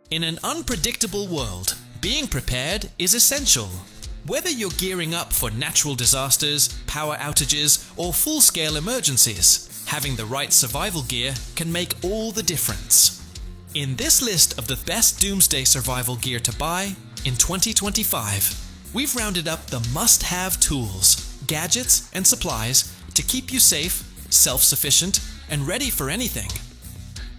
In an unpredictable world, being prepared is essential. Whether you're gearing up for natural disasters, power outages, or full-scale emergencies, having the right survival gear can make all the difference. In this list of the best Doomsday Survival Gear to buy in 2025, we've rounded up the must-have tools, gadgets, and supplies to keep you safe, self-sufficient, and ready for anything.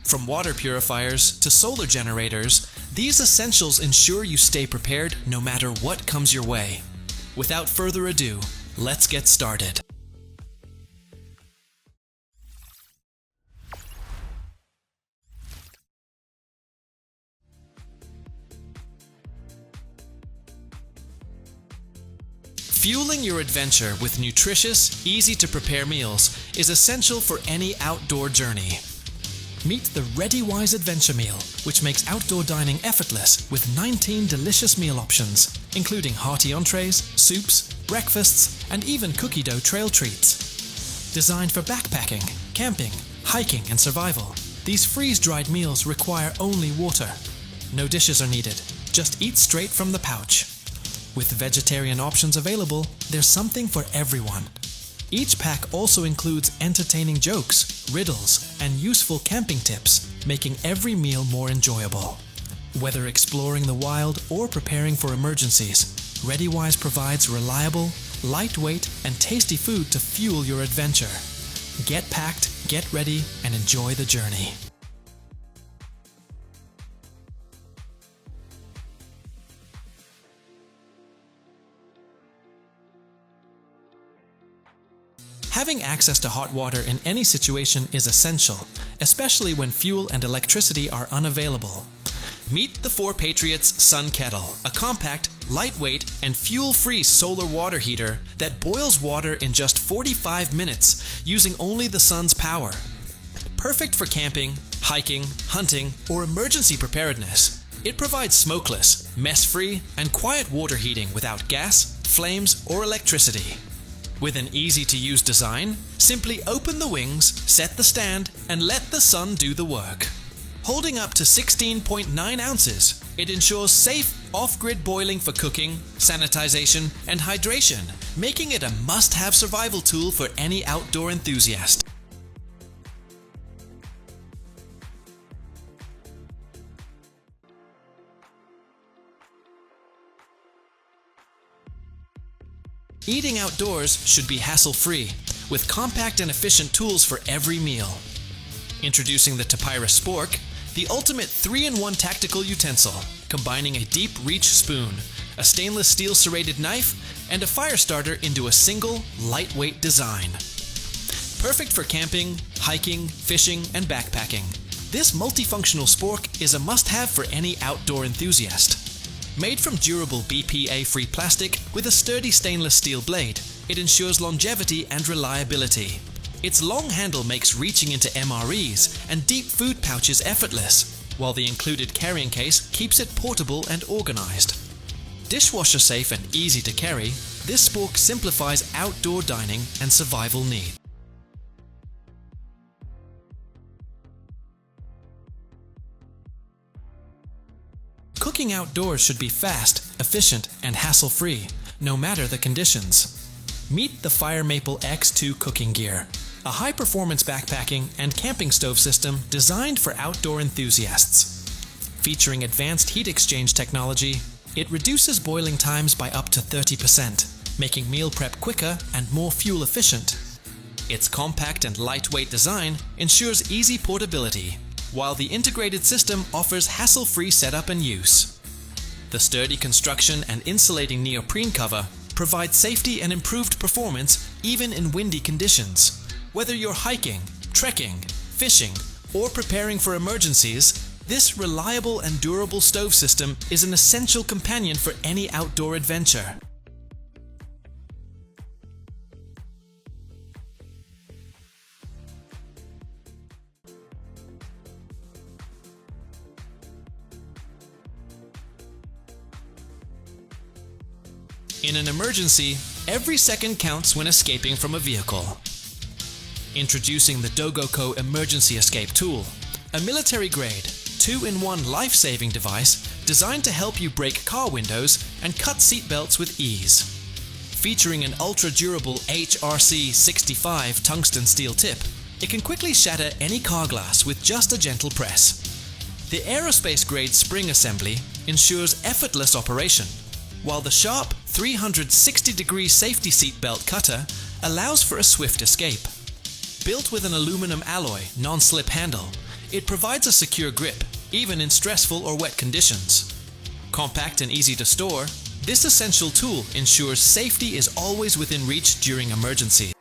From water purifiers to solar generators, these essentials ensure you stay prepared no matter what comes your way. Without further ado, let's get started. Fueling your adventure with nutritious, easy-to-prepare meals is essential for any outdoor journey. Meet the ReadyWise Adventure Meal, which makes outdoor dining effortless with 19 delicious meal options, including hearty entrees, soups, breakfasts, and even cookie dough trail treats. Designed for backpacking, camping, hiking, and survival, these freeze-dried meals require only water. No dishes are needed, just eat straight from the pouch. With vegetarian options available, there's something for everyone. Each pack also includes entertaining jokes, riddles, and useful camping tips, making every meal more enjoyable. Whether exploring the wild or preparing for emergencies, ReadyWise provides reliable, lightweight, and tasty food to fuel your adventure. Get packed, get ready, and enjoy the journey. Having access to hot water in any situation is essential, especially when fuel and electricity are unavailable. Meet the 4 Patriots Sun Kettle, a compact, lightweight, and fuel-free solar water heater that boils water in just 45 minutes using only the sun's power. Perfect for camping, hiking, hunting, or emergency preparedness. It provides smokeless, mess-free, and quiet water heating without gas, flames, or electricity. With an easy-to-use design, simply open the wings, set the stand, and let the sun do the work. Holding up to 16.9 ounces, it ensures safe, off-grid boiling for cooking, sanitization, and hydration, making it a must-have survival tool for any outdoor enthusiast. Eating outdoors should be hassle-free, with compact and efficient tools for every meal. Introducing the Papyrus Spork, the ultimate 3-in-1 tactical utensil, combining a deep reach spoon, a stainless steel serrated knife, and a fire starter into a single, lightweight design. Perfect for camping, hiking, fishing, and backpacking, this multifunctional spork is a must-have for any outdoor enthusiast. Made from durable BPA-free plastic with a sturdy stainless steel blade, it ensures longevity and reliability. Its long handle makes reaching into MREs and deep food pouches effortless, while the included carrying case keeps it portable and organized. Dishwasher safe and easy to carry, this spork simplifies outdoor dining and survival needs. Cooking outdoors should be fast, efficient, and hassle-free, no matter the conditions. Meet the Fire Maple X2 cooking gear, a high-performance backpacking and camping stove system designed for outdoor enthusiasts. Featuring advanced heat exchange technology, it reduces boiling times by up to 30%, making meal prep quicker and more fuel efficient. Its compact and lightweight design ensures easy portability, while the integrated system offers hassle-free setup and use. The sturdy construction and insulating neoprene cover provide safety and improved performance even in windy conditions. Whether you're hiking, trekking, fishing, or preparing for emergencies, this reliable and durable stove system is an essential companion for any outdoor adventure. In an emergency, every second counts when escaping from a vehicle. Introducing the Dogoco Emergency Escape Tool, a military-grade, 2-in-1 life-saving device designed to help you break car windows and cut seatbelts with ease. Featuring an ultra-durable HRC65 tungsten steel tip, it can quickly shatter any car glass with just a gentle press. The aerospace-grade spring assembly ensures effortless operation, while the sharp 360-degree safety seatbelt cutter allows for a swift escape. Built with an aluminum alloy non-slip handle, it provides a secure grip, even in stressful or wet conditions. Compact and easy to store, this essential tool ensures safety is always within reach during emergencies.